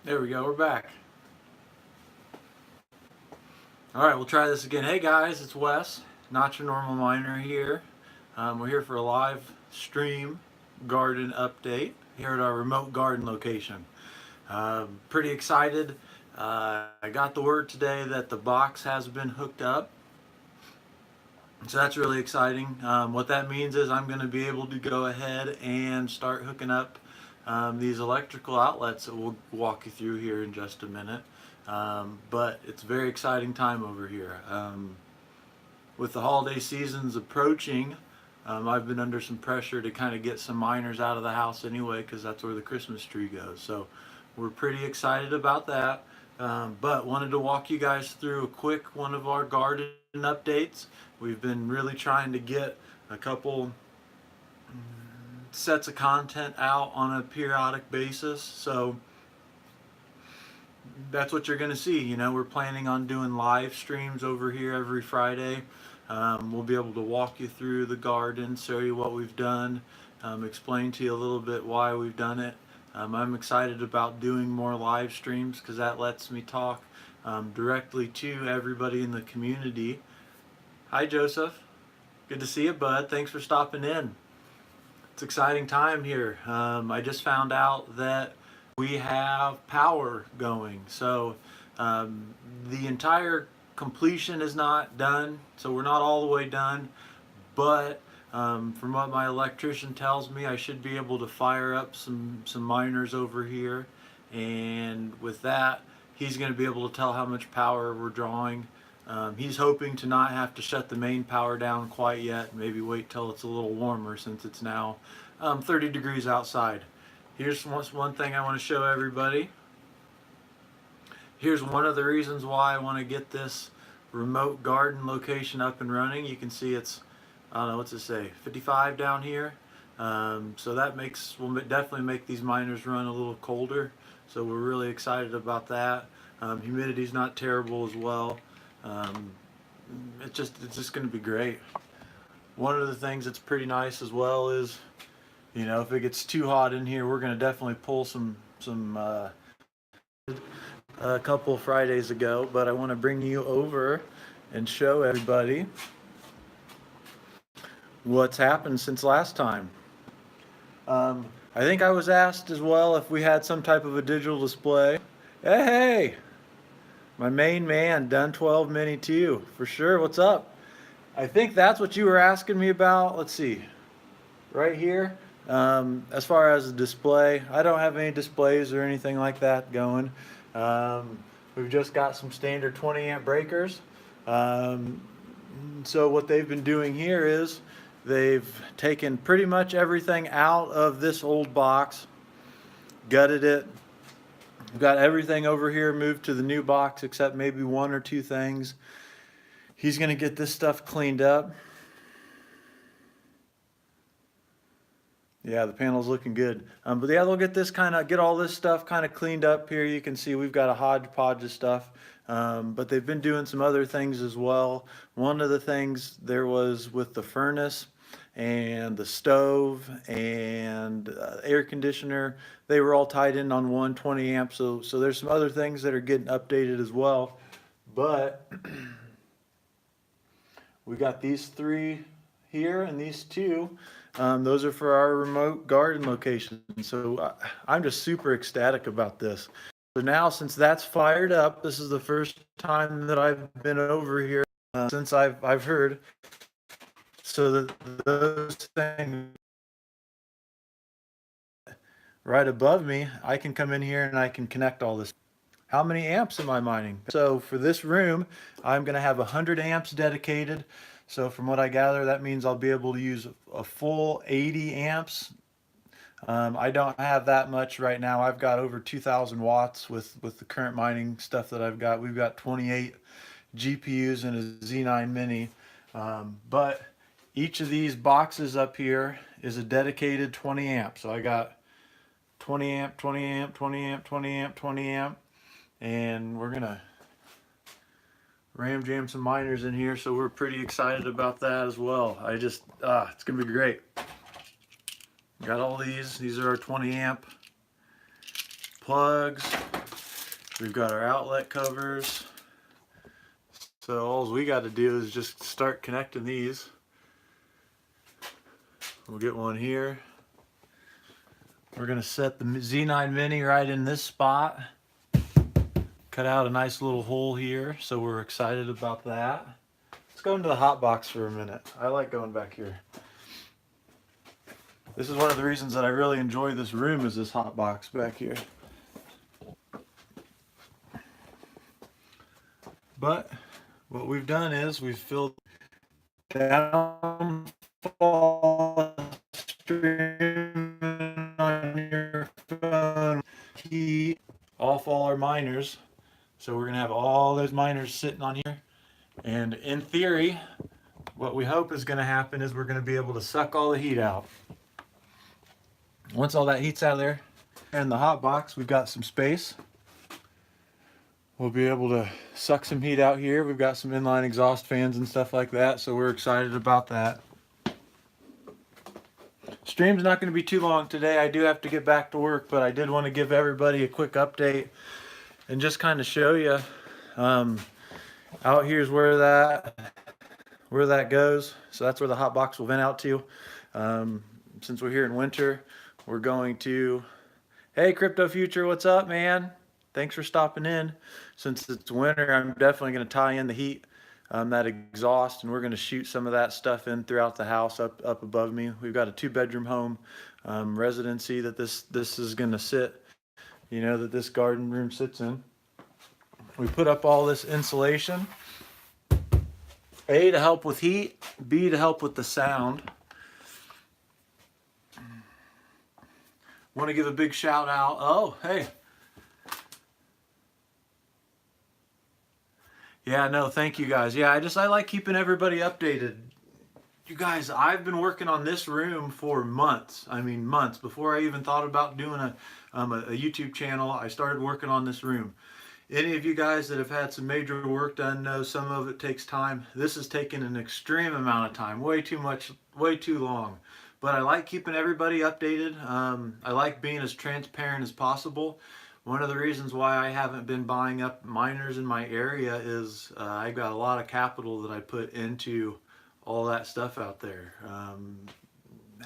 There we go, we're back. Alright, we'll try this again. Hey guys, it's Wes, Not Your Normal Miner here. We're here for a live stream garden update here at our remote garden location. Pretty excited. I got the word today that the box has been hooked up. So that's really exciting. What that means is I'm going to be able to go ahead and start hooking up these electrical outlets that we'll walk you through here in just a minute. But it's a very exciting time over here. With the holiday seasons approaching, I've been under some pressure to kind of get some miners out of the house anyway, because that's where the Christmas tree goes. So we're pretty excited about that. But wanted to walk you guys through a quick one of our garden updates. We've been really trying to get a couple sets of content out on a periodic basis, so that's what you're going to see. You know, we're planning on doing live streams over here every Friday. We'll be able to walk you through the garden, show you what we've done, explain to you a little bit why we've done it. I'm excited about doing more live streams because that lets me talk directly to everybody in the community. Hi Joseph, good to see you bud, thanks for stopping in. It's an exciting time here. I just found out that we have power going, so the entire completion is not done, so we're not all the way done, but from what my electrician tells me, I should be able to fire up some miners over here, and with that he's going to be able to tell how much power we're drawing. He's hoping to not have to shut the main power down quite yet, maybe wait till it's a little warmer since it's now 30 degrees outside. Here's one thing I want to show everybody. Here's one of the reasons why I want to get this remote garden location up and running. You can see it's, I don't know, what's it say, 55 down here. So that will definitely make these miners run a little colder. So we're really excited about that. Humidity's not terrible as well. It's just going to be great. One of the things that's pretty nice as well is, you know, if it gets too hot in here, we're going to definitely pull a couple Fridays ago, but I want to bring you over and show everybody what's happened since last time. I think I was asked as well if we had some type of a digital display. Hey! My main man, Done 12 Mini 2, for sure. What's up? I think that's what you were asking me about. Let's see. Right here, as far as the display, I don't have any displays or anything like that going. We've just got some standard 20 amp breakers. So what they've been doing here is they've taken pretty much everything out of this old box, gutted it. We've got everything over here moved to the new box except maybe one or two things. He's going to get this stuff cleaned up. Yeah, the panel's looking good. But yeah, they'll get all this stuff kind of cleaned up here. You can see we've got a hodgepodge of stuff. But they've been doing some other things as well. One of the things there was with the furnace and the stove and air conditioner, they were all tied in on 120 amp. So there's some other things that are getting updated as well. But we got these three here and these two. Those are for our remote garden location. So I'm just super ecstatic about this. So now, since that's fired up, this is the first time that I've been over here since I've heard. So that those things right above me, I can come in here and I can connect all this. How many amps am I mining? So for this room, I'm going to have 100 amps dedicated. So from what I gather, that means I'll be able to use a full 80 amps. I don't have that much right now. I've got over 2,000 watts with the current mining stuff that I've got. We've got 28 GPUs and a Z9 Mini. But each of these boxes up here is a dedicated 20 amp. So I got 20 amp, 20 amp, 20 amp, 20 amp, 20 amp. And we're going to ram jam some miners in here. So we're pretty excited about that as well. It's going to be great. Got all these. These are our 20 amp plugs. We've got our outlet covers. So all we got to do is just start connecting these. We'll get one here. We're going to set the Z9 Mini right in this spot. Cut out a nice little hole here, so we're excited about that. Let's go into the hot box for a minute. I like going back here. This is one of the reasons that I really enjoy this room, is this hot box back here. But what we've done is we've filled downfall stream on your phone key off all our miners. So we're gonna have all those miners sitting on here. And in theory, what we hope is gonna happen is we're gonna be able to suck all the heat out. Once all that heat's out of there, in the hot box, we've got some space. We'll be able to suck some heat out here. We've got some inline exhaust fans and stuff like that, so we're excited about that. Stream's not going to be too long today. I do have to get back to work, but I did want to give everybody a quick update and just kind of show you. Out here's where that goes. So that's where the hot box will vent out to. Since we're here in winter, we're going to, hey Crypto Future, what's up, man? Thanks for stopping in. Since it's winter, I'm definitely going to tie in the heat, that exhaust, and we're going to shoot some of that stuff in throughout the house up above me. We've got a 2-bedroom home residency that this is going to sit, you know, that this garden room sits in. We put up all this insulation, A, to help with heat, B, to help with the sound. Want to give a big shout out. Oh, hey. Yeah, no, thank you guys. Yeah, I like keeping everybody updated. You guys, I've been working on this room for months. I mean, months. Before I even thought about doing a YouTube channel, I started working on this room. Any of you guys that have had some major work done know some of it takes time. This has taken an extreme amount of time, way too much, way too long. But I like keeping everybody updated. I like being as transparent as possible. One of the reasons why I haven't been buying up miners in my area is I've got a lot of capital that I put into all that stuff out there.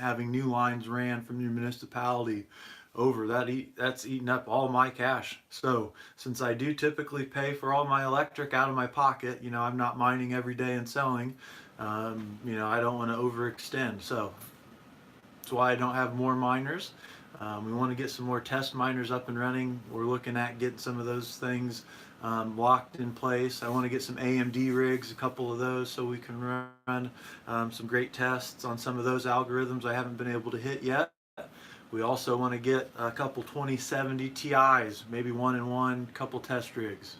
Having new lines ran from your municipality over, that's eating up all my cash. So since I do typically pay for all my electric out of my pocket, you know, I'm not mining every day and selling, you know, I don't want to overextend. So that's why I don't have more miners. We want to get some more test miners up and running. We're looking at getting some of those things locked in place. I want to get some AMD rigs, a couple of those, so we can run some great tests on some of those algorithms I haven't been able to hit yet. We also want to get a couple 2070 Ti's, maybe 1-in-1, couple test rigs.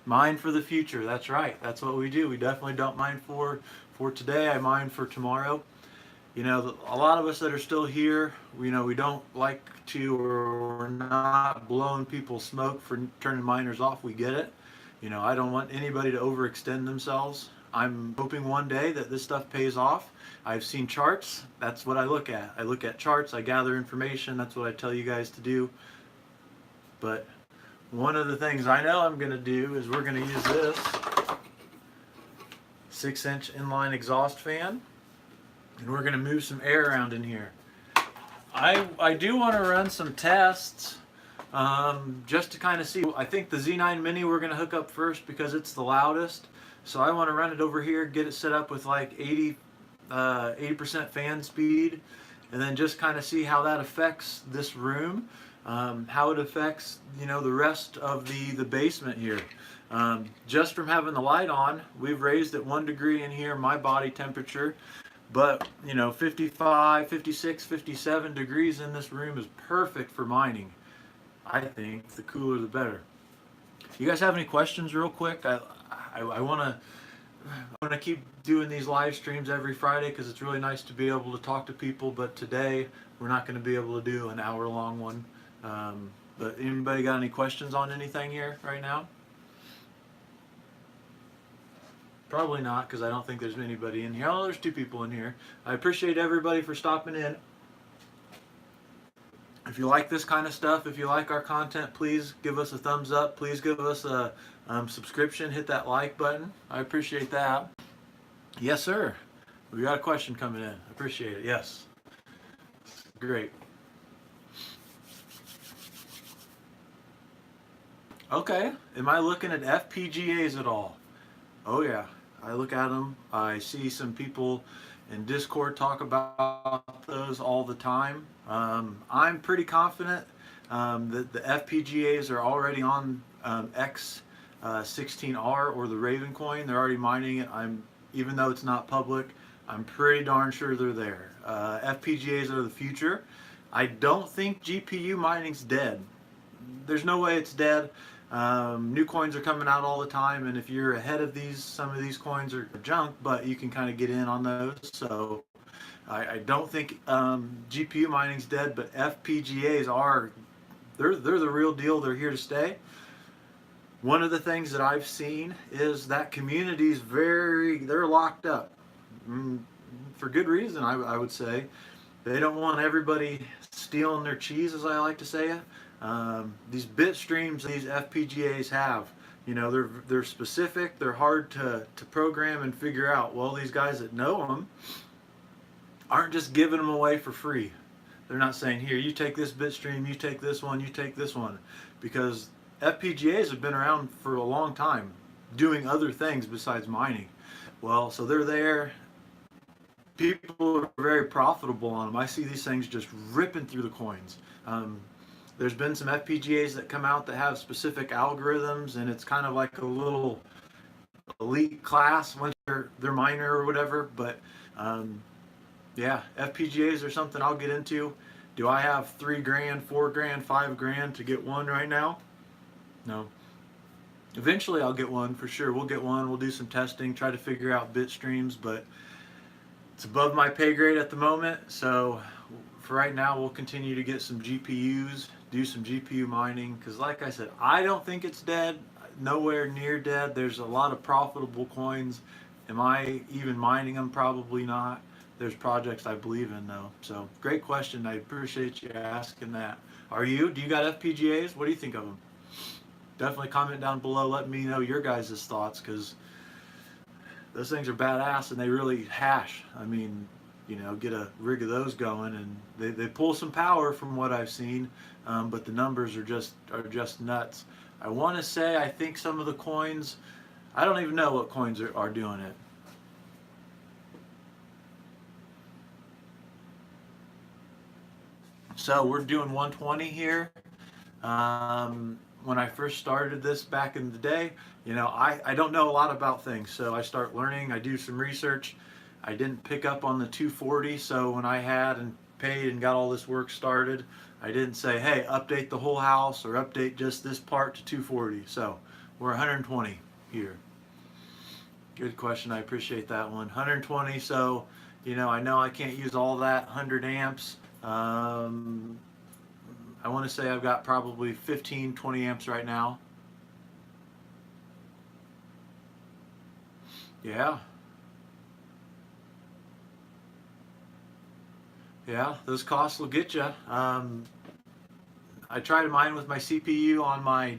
Mine for the future, that's right. That's what we do. We definitely don't mine for today. I mine for tomorrow. You know, a lot of us that are still here, you know, we don't like to, or we're not blowing people smoke for turning miners off. We get it. You know, I don't want anybody to overextend themselves. I'm hoping one day that this stuff pays off. I've seen charts. That's what I look at. I look at charts. I gather information. That's what I tell you guys to do. But one of the things I know I'm going to do is we're going to use this 6-inch inline exhaust fan. And we're going to move some air around in here. I do want to run some tests just to kind of see. I think the Z9 Mini we're going to hook up first because it's the loudest. So I want to run it over here, get it set up with like 80% fan speed, and then just kind of see how that affects this room, how it affects, you know, the rest of the basement here. Just from having the light on, we've raised it 1 degree in here, my body temperature. But, you know, 55, 56, 57 degrees in this room is perfect for mining. I think the cooler the better. You guys have any questions real quick? I want to keep doing these live streams every Friday because it's really nice to be able to talk to people. But today we're not going to be able to do an hour-long one. But anybody got any questions on anything here right now? Probably not, because I don't think there's anybody in here. Oh, there's 2 people in here. I appreciate everybody for stopping in. If you like this kind of stuff, if you like our content, please give us a thumbs up. Please give us a subscription. Hit that like button. I appreciate that. Yes, sir. We got a question coming in. Appreciate it. Yes. Great. Okay. Am I looking at FPGAs at all? Oh, yeah. I look at them. I see some people in Discord talk about those all the time. I'm pretty confident that the FPGAs are already on X16R or the Raven coin. They're already mining it. Even though it's not public, I'm pretty darn sure they're there. FPGAs are the future. I don't think GPU mining's dead. There's no way it's dead. New coins are coming out all the time, and if you're ahead of these, some of these coins are junk, but you can kind of get in on those. So I don't think GPU mining's dead, but FPGAs are, they're the real deal. They're here to stay. One of the things that I've seen is that community's they're locked up. For good reason, I would say. They don't want everybody stealing their cheese, as I like to say it. These bit streams these FPGAs have, you know, they're specific, they're hard to program and figure out. Well, these guys that know them aren't just giving them away for free. They're not saying, here, you take this bit stream, you take this one, you take this one. Because FPGAs have been around for a long time, doing other things besides mining. Well, so they're there. People are very profitable on them. I see these things just ripping through the coins. There's been some FPGAs that come out that have specific algorithms, and it's kind of like a little elite class once they're minor or whatever. But yeah, FPGAs are something I'll get into. Do I have $3 grand, $4 grand, $5 grand to get one right now? No. Eventually I'll get one for sure. We'll get one. We'll do some testing, try to figure out bit streams, but it's above my pay grade at the moment. So for right now, we'll continue to get some GPUs, do some GPU mining, because like I said, I don't think it's dead. Nowhere near dead. There's a lot of profitable coins. Am I even mining them? Probably not. There's projects I believe in though. So great question. I appreciate you asking that. Are you? Do you got FPGAs? What do you think of them? Definitely comment down below. Let me know your guys' thoughts, because those things are badass and they really hash. I mean, you know, get a rig of those going, and they pull some power from what I've seen, but the numbers are just nuts. I want to say, I think some of the coins, I don't even know what coins are doing it. So we're doing 120 here. When I first started this back in the day, you know, I don't know a lot about things, so I start learning, I do some research. I didn't pick up on the 240, so when I had and paid and got all this work started, I didn't say, hey, update the whole house or update just this part to 240. So we're 120 here. Good question. I appreciate that one. 120, so, you know I can't use all that 100 amps. I want to say I've got probably 15, 20 amps right now. Yeah. Yeah, those costs will get you. I try to mine with my CPU on my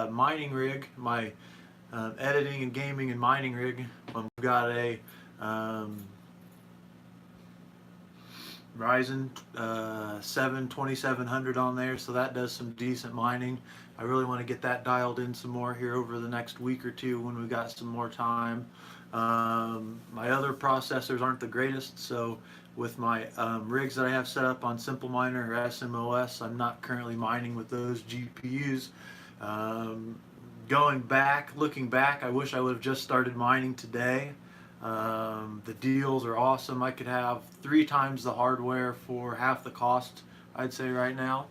mining rig, my editing and gaming and mining rig. I've got a Ryzen 7 2700 on there, so that does some decent mining. I really want to get that dialed in some more here over the next week or two when we've got some more time. My other processors aren't the greatest, so with my rigs that I have set up on Simple Miner or SMOS, I'm not currently mining with those GPUs. Looking back, I wish I would have just started mining today. The deals are awesome. I could have 3 times the hardware for half the cost, I'd say right now.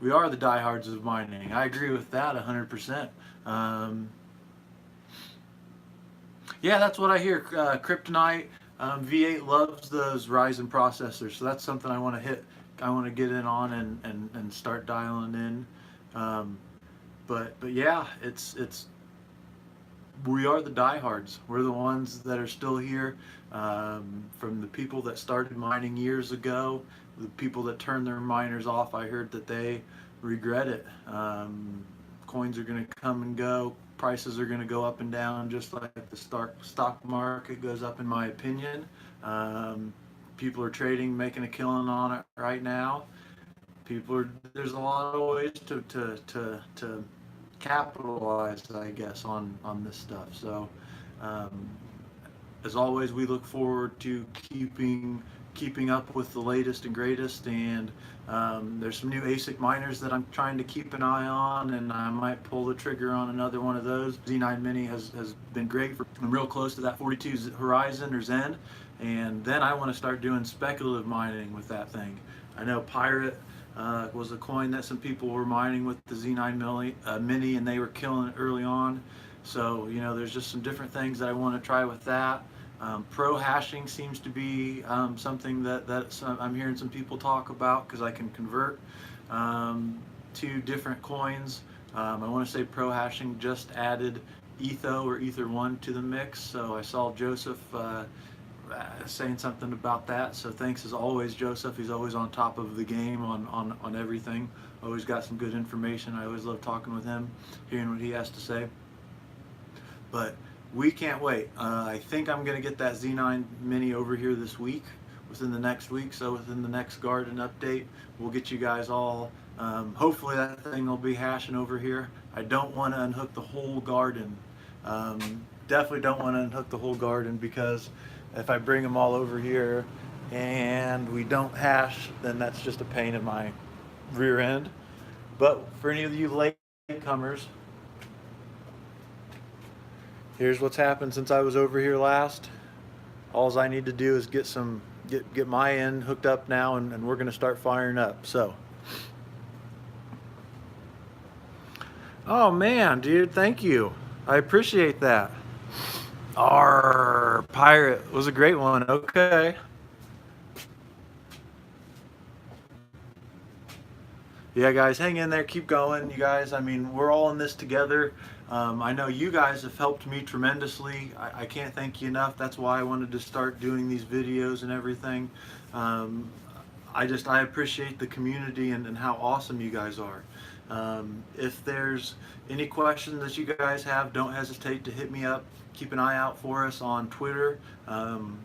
We are the diehards of mining. I agree with that 100%. Yeah, that's what I hear. Kryptonite, V8 loves those Ryzen processors, so that's something I want to hit. I want to get in on and start dialing in. But yeah, it's we are the diehards. We're the ones that are still here, from the people that started mining years ago, the people that turned their miners off. I heard that they regret it. Coins are going to come and go. Prices are going to go up and down, just like the stock market goes up, in my opinion. People are trading, making a killing on it right now. There's a lot of ways to capitalize, I guess, on this stuff. So, um, as always, we look forward to keeping up with the latest and greatest. And there's some new ASIC miners that I'm trying to keep an eye on, and I might pull the trigger on another one of those. Z9 Mini has been great. I'm real close to that 42 Horizon or Zen, and then I want to start doing speculative mining with that thing. I know Pirate was a coin that some people were mining with the Z9 Mini, and they were killing it early on. So, there's just some different things that I want to try with that. Pro hashing seems to be something that I'm hearing some people talk about, because I can convert two different coins. I want to say pro hashing just added ETHO or Ether 1 to the mix, so I saw Joseph saying something about that. So thanks as always, Joseph. He's always on top of the game on everything. Always got some good information. I always love talking with him, hearing what he has to say. But we can't wait. I think I'm going to get that Z9 Mini over here this week, within the next week. So within the next garden update, we'll get you guys all. Hopefully that thing will be hashing over here. I don't want to unhook the whole garden. Definitely don't want to unhook the whole garden, because if I bring them all over here and we don't hash, then that's just a pain in my rear end. But for any of you latecomers, here's what's happened since I was over here last. All I need to do is get my end hooked up now, and we're going to start firing up. So, oh man, dude, thank you. I appreciate that. Our Pirate was a great one. Okay. Yeah, guys, hang in there. Keep going, you guys. I mean, we're all in this together. I know you guys have helped me tremendously. I can't thank you enough. That's why I wanted to start doing these videos and everything. I appreciate the community and how awesome you guys are. If there's any questions that you guys have, don't hesitate to hit me up. Keep an eye out for us on Twitter. I'm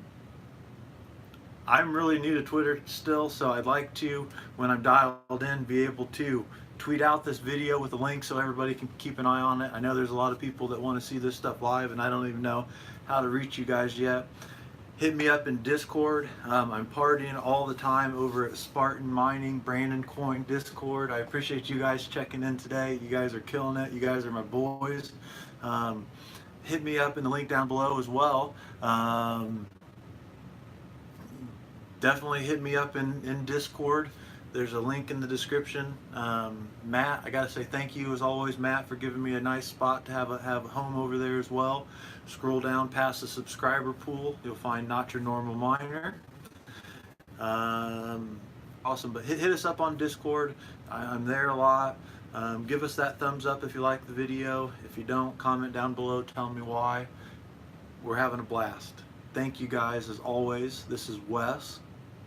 really new to Twitter still, so I'd like to, when I'm dialed in, be able to tweet out this video with a link so everybody can keep an eye on it. I know there's a lot of people that want to see this stuff live, and I don't even know how to reach you guys yet. Hit me up in Discord. I'm partying all the time over at Spartan Mining, Brandon Coin Discord. I appreciate you guys checking in today. You guys are killing it. You guys are my boys. Hit me up in the link down below as well. Definitely hit me up in Discord. There's a link in the description. Matt, I gotta say thank you as always, Matt, for giving me a nice spot to have a home over there as well. Scroll down past the subscriber pool, you'll find Not Your Normal Miner. Awesome, but hit us up on Discord. I'm there a lot. Give us that thumbs up if you like the video. If you don't, comment down below, tell me why. We're having a blast. Thank you guys as always. This is Wes.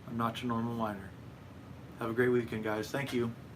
I'm Not Your Normal Miner. Have a great weekend, guys. Thank you.